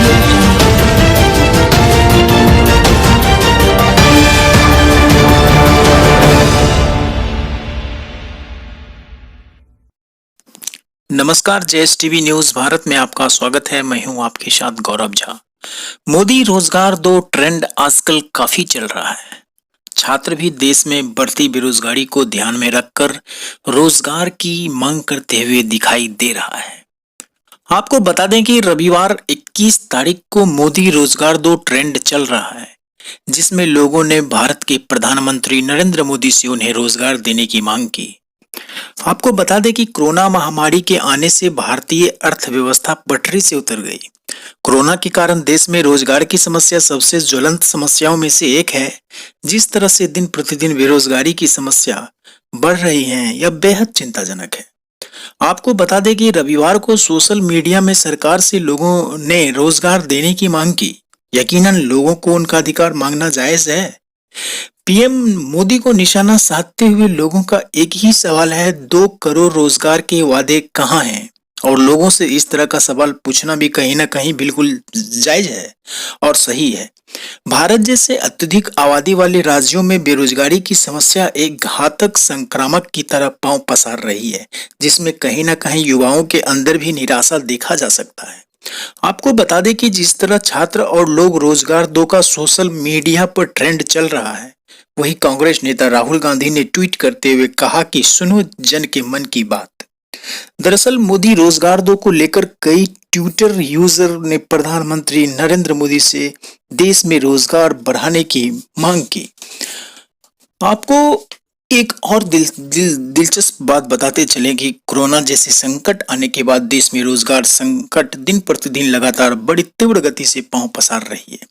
audio jungle. नमस्कार, JS TV news Bharat में आपका स्वागत है। मैं हूं आपके साथ गौरव झा। मोदी रोजगार दो ट्रेंड आजकल काफी चल रहा है। छात्र भी देश में बढ़ती बेरोजगारी को ध्यान में रखकर रोजगार की मांग करते हुए दिखाई दे रहा है। आपको बता दें कि रविवार 21 तारीख को मोदी रोजगार दो ट्रेंड चल रहा है, जिसमें लोगों ने भारत के प्रधानमंत्री नरेंद्र मोदी से उन्हें रोजगार देने की मांग की। आपको बता दें कि कोरोना महामारी के आने से भारतीय अर्थव्यवस्था पटरी से उतर गई। कोरोना के कारण देश में रोजगार की समस्या सबसे ज्वलंत समस्याओं में से एक है। जिस तरह से दिन प्रतिदिन बेरोजगारी की समस्या बढ़ रही है, यह बेहद चिंताजनक है। आपको बता दें कि रविवार को सोशल मीडिया में सरकार से लोगों ने रोजगार देने की मांग की। यकीनन लोगों को उनका अधिकार मांगना जायज है। पीएम मोदी को निशाना साधते हुए लोगों का एक ही सवाल है, 2 करोड़ रोजगार के वादे कहां हैं? और लोगों से इस तरह का सवाल पूछना भी कहीं ना कहीं बिल्कुल जायज है और सही है। भारत जैसे अत्यधिक आबादी वाले राज्यों में बेरोजगारी की समस्या एक घातक संक्रामक की तरह पांव पसार रही है, जिसमें कहीं ना कहीं युवाओं के अंदर भी निराशा देखा जा सकता है। आपको बता दें कि जिस तरह छात्र और लोग रोजगार दो का सोशल मीडिया पर ट्रेंड चल रहा है, वही कांग्रेस नेता राहुल गांधी ने ट्वीट करते हुए कहा कि सुनो जन के मन की बात। दरअसल मोदी रोजगार दो को लेकर कई ट्विटर यूजर ने प्रधानमंत्री नरेंद्र मोदी से देश में रोजगार बढ़ाने की मांग की। आपको एक और दिलचस्प बात बताते चलें कि कोरोना जैसे संकट आने के बाद देश में रोजगार संकट दिन प्रतिदिन लगातार बड़ी तीव्र गति से पांव पसार रही है।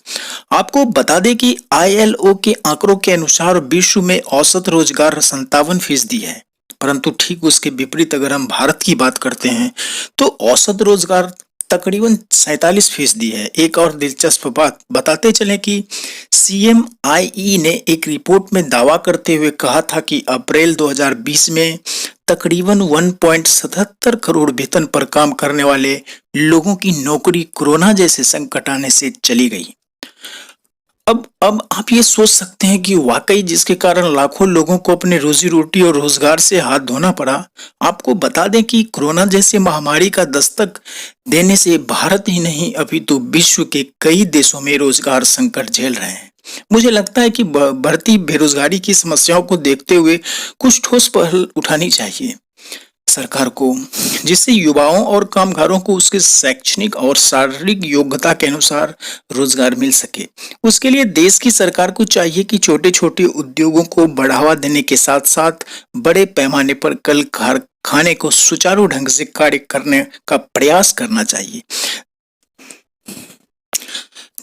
आपको बता दें कि आईएलओ के आंकड़ों के अनुसार विश्व में औसत रोजगार 57% है, परंतु ठीक उसके विपरीत अगर हम भारत की बात करते हैं तो औसत रोजगार तकरीबन 47% है। एक और दिलचस्प बात बताते चले कि सीएमआईई ने एक रिपोर्ट में दावा करते हुए कहा था कि अप्रैल 2020 में तकरीबन 1.77 करोड़ वेतन पर काम करने वाले लोगों की नौकरी कोरोना जैसे संकट आने से चली गई। अब आप ये सोच सकते हैं कि वाकई जिसके कारण लाखों लोगों को अपने रोजी रोटी और रोजगार से हाथ धोना पड़ा। आपको बता दें कि कोरोना जैसे महामारी का दस्तक देने से भारत ही नहीं अपितु विश्व के कई देशों में रोजगार संकट झेल रहे हैं। मुझे लगता है कि बढ़ती बेरोजगारी की समस्याओं को देखते हुए कुछ ठोस पहल उठानी चाहिए सरकार को, जिससे युवाओं और कामगारों को उसके शैक्षणिक और शारीरिक योग्यता के अनुसार रोजगार मिल सके। उसके लिए देश की सरकार को चाहिए कि छोटे छोटे उद्योगों को बढ़ावा देने के साथ साथ बड़े पैमाने पर कल कारखाने को सुचारू ढंग से कार्य करने का प्रयास करना चाहिए,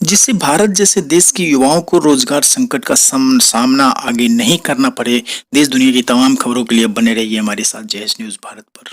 जिससे भारत जैसे देश के युवाओं को रोजगार संकट का सामना आगे नहीं करना पड़े। देश दुनिया की तमाम खबरों के लिए बने रहिए हमारे साथ जेएस न्यूज भारत पर।